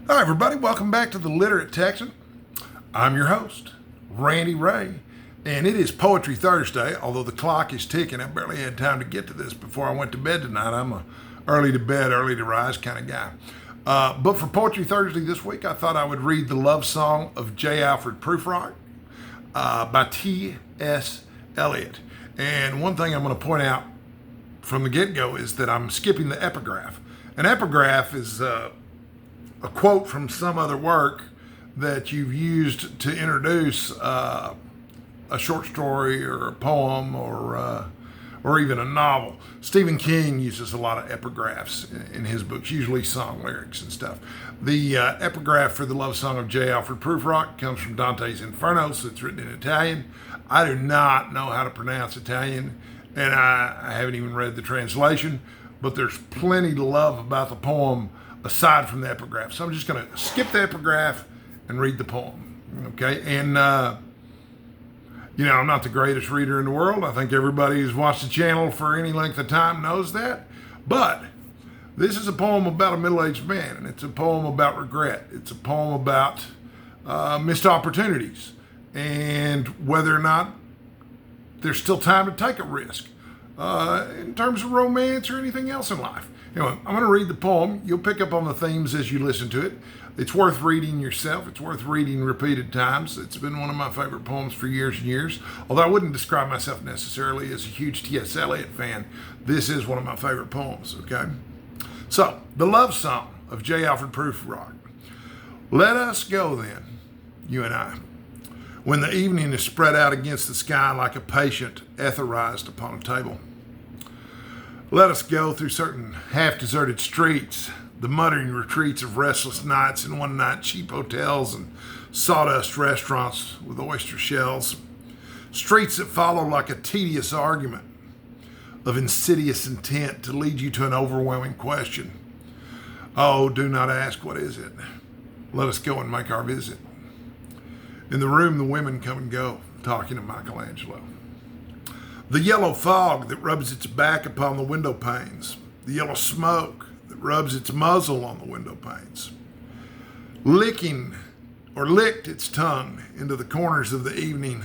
Hi, everybody. Welcome back to the Literate Texan. I'm your host, Randy Ray, and it is Poetry Thursday, although the clock is ticking. I barely had time to get to this before I went to bed tonight. I'm a early to bed, early to rise kind of guy. But for Poetry Thursday this week, I thought I would read the love song of J. Alfred Prufrock by T.S. Eliot. And one thing I'm going to point out from the get-go is that I'm skipping the epigraph. An epigraph is a quote from some other work that you've used to introduce a short story or a poem or even a novel. Stephen King uses a lot of epigraphs in his books, usually song lyrics and stuff. The epigraph for the love song of J. Alfred Prufrock comes from Dante's Inferno, so it's written in Italian. I do not know how to pronounce Italian, and I haven't even read the translation, but there's plenty to love about the poem aside from the epigraph. So I'm just going to skip the epigraph and read the poem. Okay. And, I'm not the greatest reader in the world. I think everybody who's watched the channel for any length of time knows that. But this is a poem about a middle-aged man, and it's a poem about regret. It's a poem about missed opportunities and whether or not there's still time to take a risk in terms of romance or anything else in life. Anyway, I'm going to read the poem. You'll pick up on the themes as you listen to it. It's worth reading yourself. It's worth reading repeated times. It's been one of my favorite poems for years and years. Although I wouldn't describe myself necessarily as a huge T.S. Eliot fan, this is one of my favorite poems, okay? So, the love song of J. Alfred Prufrock. Let us go then, you and I, when the evening is spread out against the sky like a patient etherized upon a table. Let us go through certain half-deserted streets, the muttering retreats of restless nights and one-night cheap hotels and sawdust restaurants with oyster shells. Streets that follow like a tedious argument of insidious intent to lead you to an overwhelming question. Oh, do not ask, what is it? Let us go and make our visit. In the room, the women come and go, talking to Michelangelo. The yellow fog that rubs its back upon the window panes, the yellow smoke that rubs its muzzle on the window panes, licked its tongue into the corners of the evening,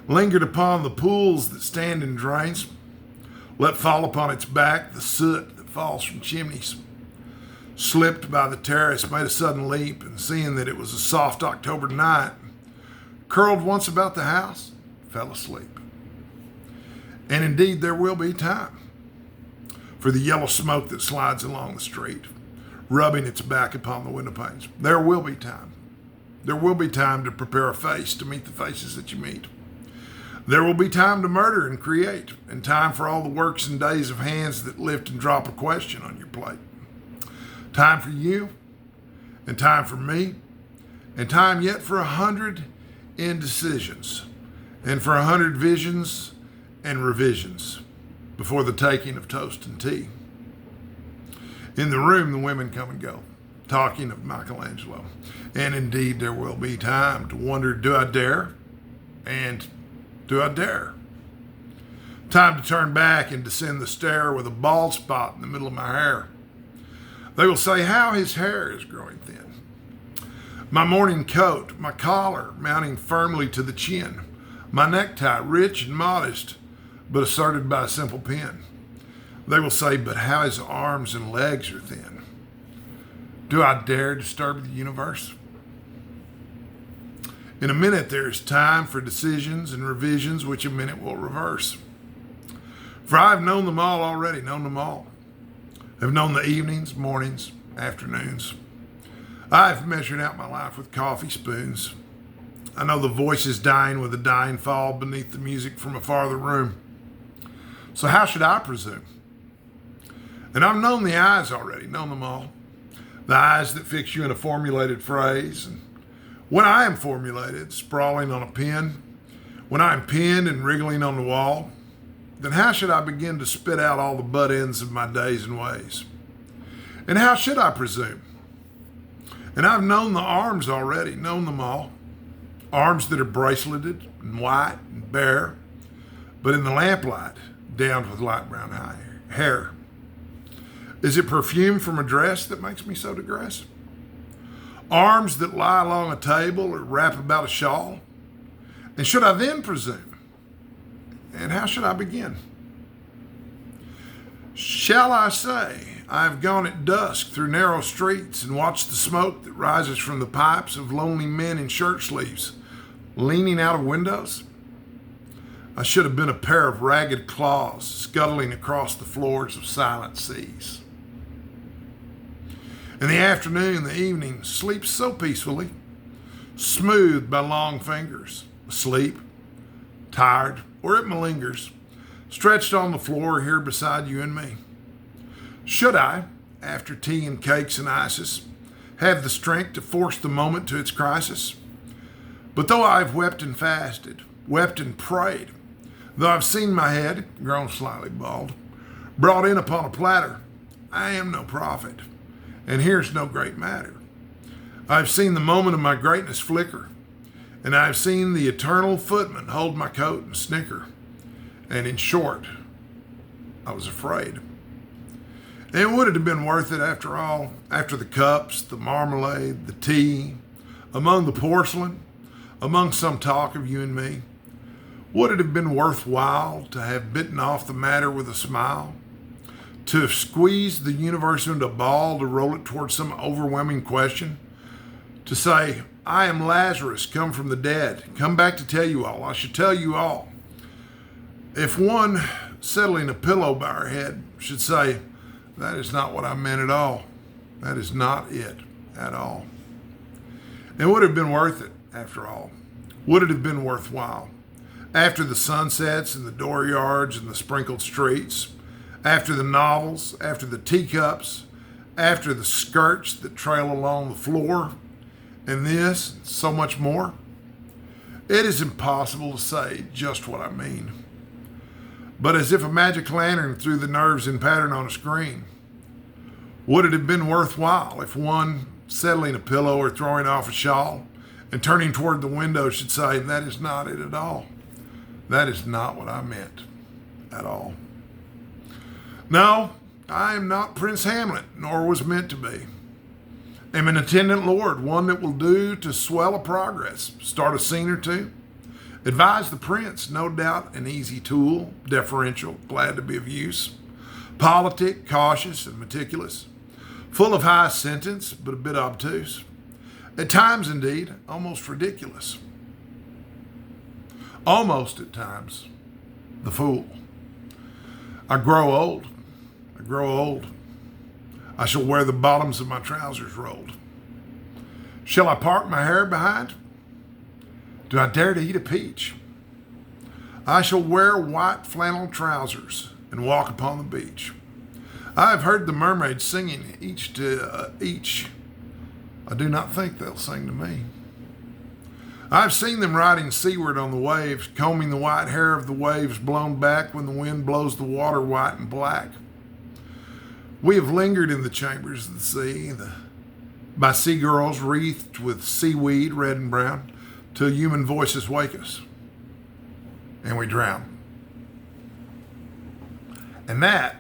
lingered upon the pools that stand in drains, let fall upon its back the soot that falls from chimneys, slipped by the terrace, made a sudden leap, and seeing that it was a soft October night, curled once about the house, fell asleep. And indeed, there will be time for the yellow smoke that slides along the street, rubbing its back upon the window panes. There will be time. There will be time to prepare a face to meet the faces that you meet. There will be time to murder and create, and time for all the works and days of hands that lift and drop a question on your plate. Time for you, and time for me, and time yet for 100 indecisions, and for 100 visions and revisions before the taking of toast and tea. In the room, the women come and go, talking of Michelangelo. And indeed, there will be time to wonder, do I dare? And do I dare? Time to turn back and descend the stair with a bald spot in the middle of my hair. They will say how his hair is growing thin. My morning coat, my collar mounting firmly to the chin, my necktie rich and modest, but asserted by a simple pen. They will say, but how his arms and legs are thin. Do I dare disturb the universe? In a minute, there is time for decisions and revisions, which a minute will reverse. For I have known them all already, known them all. I've known the evenings, mornings, afternoons. I have measured out my life with coffee spoons. I know the voices dying with a dying fall beneath the music from a farther room. So how should I presume? And I've known the eyes already, known them all. The eyes that fix you in a formulated phrase. And when I am formulated, sprawling on a pen, when I am pinned and wriggling on the wall, then how should I begin to spit out all the butt ends of my days and ways? And how should I presume? And I've known the arms already, known them all. Arms that are braceleted and white and bare, but in the lamplight, downed with light brown hair. Is it perfume from a dress that makes me so digress? arms that lie along a table or wrap about a shawl? And should I then presume? And how should I begin? Shall I say, I have gone at dusk through narrow streets and watched the smoke that rises from the pipes of lonely men in shirt sleeves leaning out of windows? I should have been a pair of ragged claws scuttling across the floors of silent seas. In the afternoon, the evening sleeps so peacefully, smoothed by long fingers, asleep, tired, or it malingers, stretched on the floor here beside you and me. Should I, after tea and cakes and ices, have the strength to force the moment to its crisis? But though I've wept and fasted, wept and prayed, though I've seen my head, grown slightly bald, brought in upon a platter, I am no prophet, and here's no great matter. I've seen the moment of my greatness flicker, and I've seen the eternal footman hold my coat and snicker. And in short, I was afraid. And would it have been worth it after all? After the cups, the marmalade, the tea, among the porcelain, among some talk of you and me? Would it have been worthwhile to have bitten off the matter with a smile? To have squeezed the universe into a ball to roll it towards some overwhelming question? To say, I am Lazarus, come from the dead, come back to tell you all, I should tell you all. If one settling a pillow by her head should say, that is not what I meant at all. That is not it at all. It would have been worth it, after all. Would it have been worthwhile? After the sunsets and the dooryards and the sprinkled streets, after the novels, after the teacups, after the skirts that trail along the floor, and this, and so much more, it is impossible to say just what I mean. But as if a magic lantern threw the nerves in pattern on a screen, would it have been worthwhile if one settling a pillow or throwing off a shawl and turning toward the window should say, that is not it at all. That is not what I meant at all. No, I am not Prince Hamlet, nor was meant to be. I'm an attendant lord, one that will do to swell a progress, start a scene or two. Advise the prince, no doubt an easy tool, deferential, glad to be of use. Politic, cautious, and meticulous. Full of high sentence, but a bit obtuse. At times, indeed, almost ridiculous. Almost at times, the fool. I grow old. I grow old. I shall wear the bottoms of my trousers rolled. Shall I part my hair behind? Do I dare to eat a peach? I shall wear white flannel trousers and walk upon the beach. I have heard the mermaids singing each to each. I do not think they'll sing to me. I've seen them riding seaward on the waves, combing the white hair of the waves blown back when the wind blows the water white and black. We have lingered in the chambers of the sea, by sea girls wreathed with seaweed, red and brown, till human voices wake us, and we drown. And that,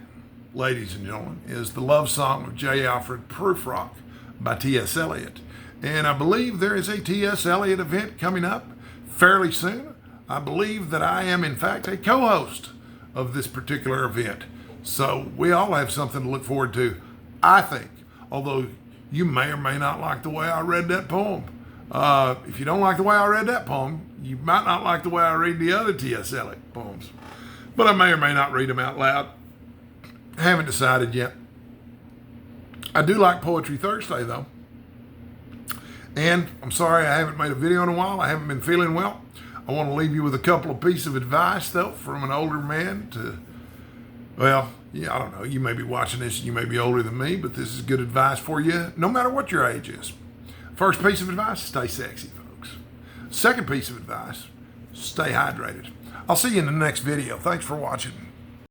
ladies and gentlemen, is the love song of J. Alfred Prufrock by T.S. Eliot. And I believe there is a T.S. Eliot event coming up fairly soon. I believe that I am, in fact, a co-host of this particular event. So we all have something to look forward to, I think, although you may or may not like the way I read that poem. If you don't like the way I read that poem, you might not like the way I read the other T.S. Eliot poems. But I may or may not read them out loud. I haven't decided yet. I do like Poetry Thursday, though. And I'm sorry I haven't made a video in a while. I haven't been feeling well. I want to leave you with a couple of pieces of advice, though, from an older man to, well, yeah, I don't know. You may be watching this and you may be older than me, but this is good advice for you, no matter what your age is. First piece of advice, stay sexy, folks. Second piece of advice, stay hydrated. I'll see you in the next video. Thanks for watching.